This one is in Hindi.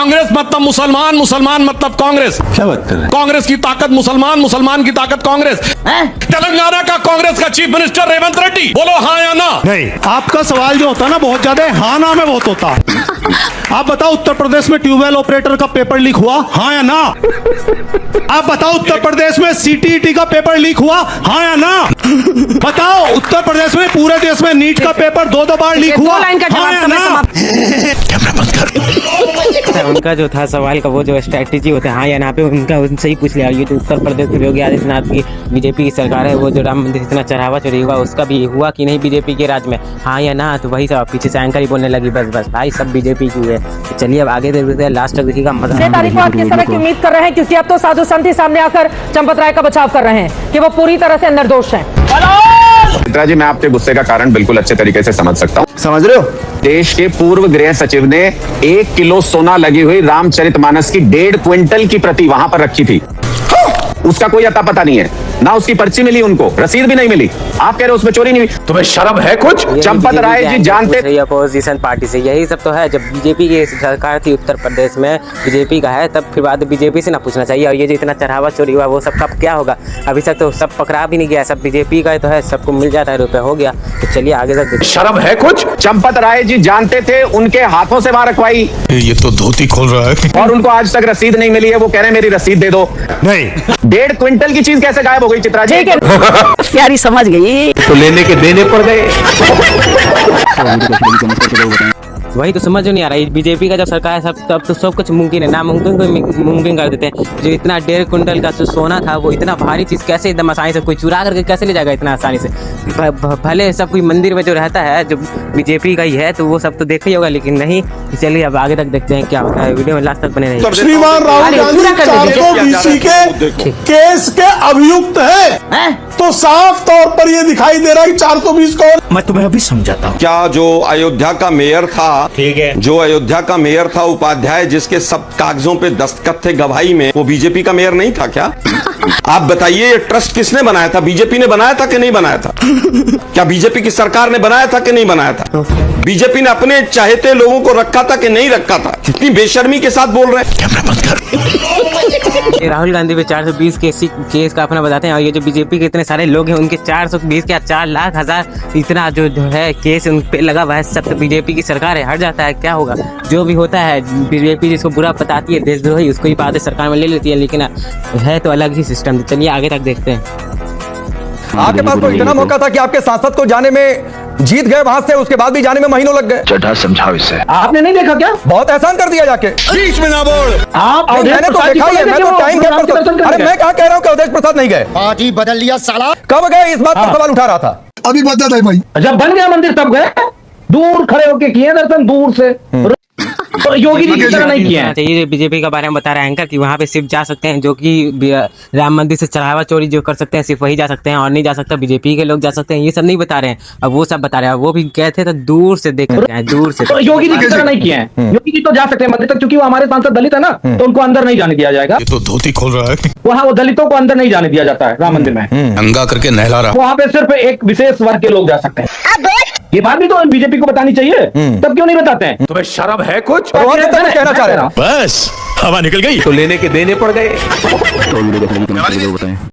कांग्रेस मतलब मुसलमान, मुसलमान मतलब कांग्रेस। क्या बात कर रहे हैं? कांग्रेस की ताकत मुसलमान, मुसलमान की ताकत कांग्रेस। तेलंगाना का कांग्रेस का चीफ मिनिस्टर रेवंत रेड्डी, बोलो हाँ या ना। नहीं, आपका सवाल जो होता है ना बहुत ज्यादा हाँ ना में बहुत होता। आप बताओ उत्तर प्रदेश में ट्यूबवेल ऑपरेटर का पेपर लीक हुआ, हाँ या ना? आप बताओ उत्तर प्रदेश में सीटीईटी का पेपर लीक हुआ, हाँ या ना? बताओ उत्तर प्रदेश में पूरे देश में नीट का पेपर 2 बार लीक हुआ, हाँ या ना? कैमरा बंद कर। उनका जो था सवाल का वो जो स्ट्रेटेजी होता है हाँ या ना पे, उनका उनसे ही पूछ लिया। ये तो उत्तर प्रदेश में योगी आदित्यनाथ की बीजेपी की सरकार है, वो जो राम मंदिर इतना चढ़ावा चढ़ी हुआ उसका भी हुआ कि नहीं बीजेपी के राज में, हाँ या ना? तो वही सब पीछे से एंकर ही बोलने लगी बस बस भाई सब बीजेपी की है। तो चलिए अब आगे देखते हैं, लास्ट तक देखिएगा मजा। 6 तारीख को आप किस तरह की उम्मीद कर रहे हैं, क्योंकि अब तो साधु संत ही सामने आकर चंपत राय का बचाव कर रहे हैं कि वो पूरी तरह से निर्दोष हैं। चित्रा जी, मैं आपके गुस्से का कारण बिल्कुल अच्छे तरीके से समझ सकता हूँ। समझ रहे हो? देश के पूर्व गृह सचिव ने 1 किलो सोना लगी हुई रामचरितमानस की 1.5 क्विंटल की प्रति वहां पर रखी थी। उसका कोई अता पता नहीं है, ना उसकी पर्ची मिली, उनको रसीद भी नहीं मिली। आप कह रहे हो उसमें चोरी नहीं हुई? तुम्हें शर्म है कुछ? चंपत राय जी जानते अपोजिशन पार्टी से यही सब तो है। जब बीजेपी की सरकार थी उत्तर प्रदेश में, बीजेपी का है, तब फिर बाद बीजेपी से ना पूछना चाहिए। और ये जो इतना चढ़ावा चोरी हुआ वो सब कब क्या होगा? अभी तक तो सब पकड़ा भी नहीं गया, सब बीजेपी का तो है, सबको मिल जाता है, रुपए हो गया। तो चलिए आगे तक। शर्म है कुछ? चंपत राय जी जानते थे, उनके हाथों से वहां रखवाई। ये तो धोती खोल रहा है। और उनको आज तक रसीद नहीं मिली है, वो कह रहे हैं मेरी रसीद दे दो। नहीं, 1.5 क्विंटल की चीज कैसे गायब हो गई चित्रा जी? प्यारी समझ गई तो लेने के देने पड़ गए। वही तो समझ नहीं आ रहा है। बीजेपी का जब सरकार है सब तब तो सब कुछ मुमकिन है, नामुमकिन को मुमकिन कर देते हैं। जो इतना 1.5 क्विंटल का जो सोना था वो इतना भारी चीज़ कैसे एकदम आसानी से कोई चुरा करके कैसे ले जाएगा इतना आसानी से? भले सब कोई मंदिर में जो रहता है जो बीजेपी का ही है तो वो सब तो देखा ही होगा, लेकिन नहीं। चलिए अब आगे तक देखते हैं क्या होता है, वीडियो में लास्ट तक बने रहिए। श्रीमान राहुल गांधी 420 के केस के अभियुक्त है, तो साफ तौर पर ये दिखाई दे रहा है 420 कौन। मैं तुम्हें अभी समझाता हूँ। क्या जो अयोध्या का मेयर था, ठीक है, जो अयोध्या का मेयर था उपाध्याय, जिसके सब कागजों पे दस्तखत थे गवाही में, वो बीजेपी का मेयर नहीं था क्या? आप बताइए ये ट्रस्ट किसने बनाया था? बीजेपी ने बनाया था कि नहीं बनाया था? क्या बीजेपी की सरकार ने बनाया था कि नहीं बनाया था? बीजेपी ने अपने चाहते लोगों को रखा था कि नहीं रखा था? कितनी बेशर्मी के साथ बोल रहे हैं। कैमरा बंद कर। राहुल गांधी पे 420 केस का अपना बताते हैं, और ये जो बीजेपी के इतने सारे लोग हैं उनके 420 क्या 4 लाख हजार इतना जो है केस उन पे लगा हुआ है। सब तो बीजेपी की सरकार है, हट जाता है क्या होगा? जो भी होता है बीजेपी जिसको बुरा बताती है देशद्रोही, उसको ही बातें सरकार में ले लेती है, लेकिन है तो अलग ही सिस्टम। चलिए आगे तक देखते हैं। आपके पास तो इतना मौका था कि आपके सांसद को जाने में जीत गए वहां से, उसके बाद भी जाने में महीनों लग गए। चढ़ा समझाओ इसे। आपने नहीं देखा क्या? बहुत एहसान कर दिया जाके। बीच में ना बोल। आप मैंने तो देखा ही है, मैं तो टाइम गैप पर। अरे मैं कहाँ कह रहा हूँ कि अवधेश प्रसाद नहीं गए? पार्टी बदल लिया साला। कब गए? इस बात पर सवाल उठा रहा था। अभी बदल है भाई। जब बन गया मंदिर तब गए, दूर खड़े होके किए दर्शन, दूर से। योगी जी की तरह नहीं किया है। ये बीजेपी के बारे में बता रहे हैं एंकर कि वहाँ पे सिर्फ जा सकते हैं जो कि राम मंदिर से चढ़ावा चोरी जो कर सकते हैं सिर्फ वही जा सकते हैं, और नहीं जा सकता बीजेपी के लोग जा सकते हैं। ये सब नहीं बता रहे हैं, अब वो सब बता रहे हैं। वो भी गए थे तो दूर से देख कर आए, दूर से। योगी जी की तरह नहीं किया है। योगी जी तो जा सकते हैं मंदिर तक, क्योंकि वो हमारे सांसद दलित है ना, तो उनको अंदर नहीं जाने दिया जाएगा। ये तो धोती खोल रहा है। वहाँ वो दलितों को अंदर नहीं जाने दिया जाता है राम मंदिर में, नंगा करके नहला रहा। वहाँ पे सिर्फ एक विशेष वर्ग के लोग जा सकते हैं। ये बात भी तो बीजेपी को बतानी चाहिए, तब क्यों नहीं बताते हैं? तुम्हें शर्म है कुछ? कहना चाह रहे हैं बस हवा निकल गई तो लेने के देने पड़ गए।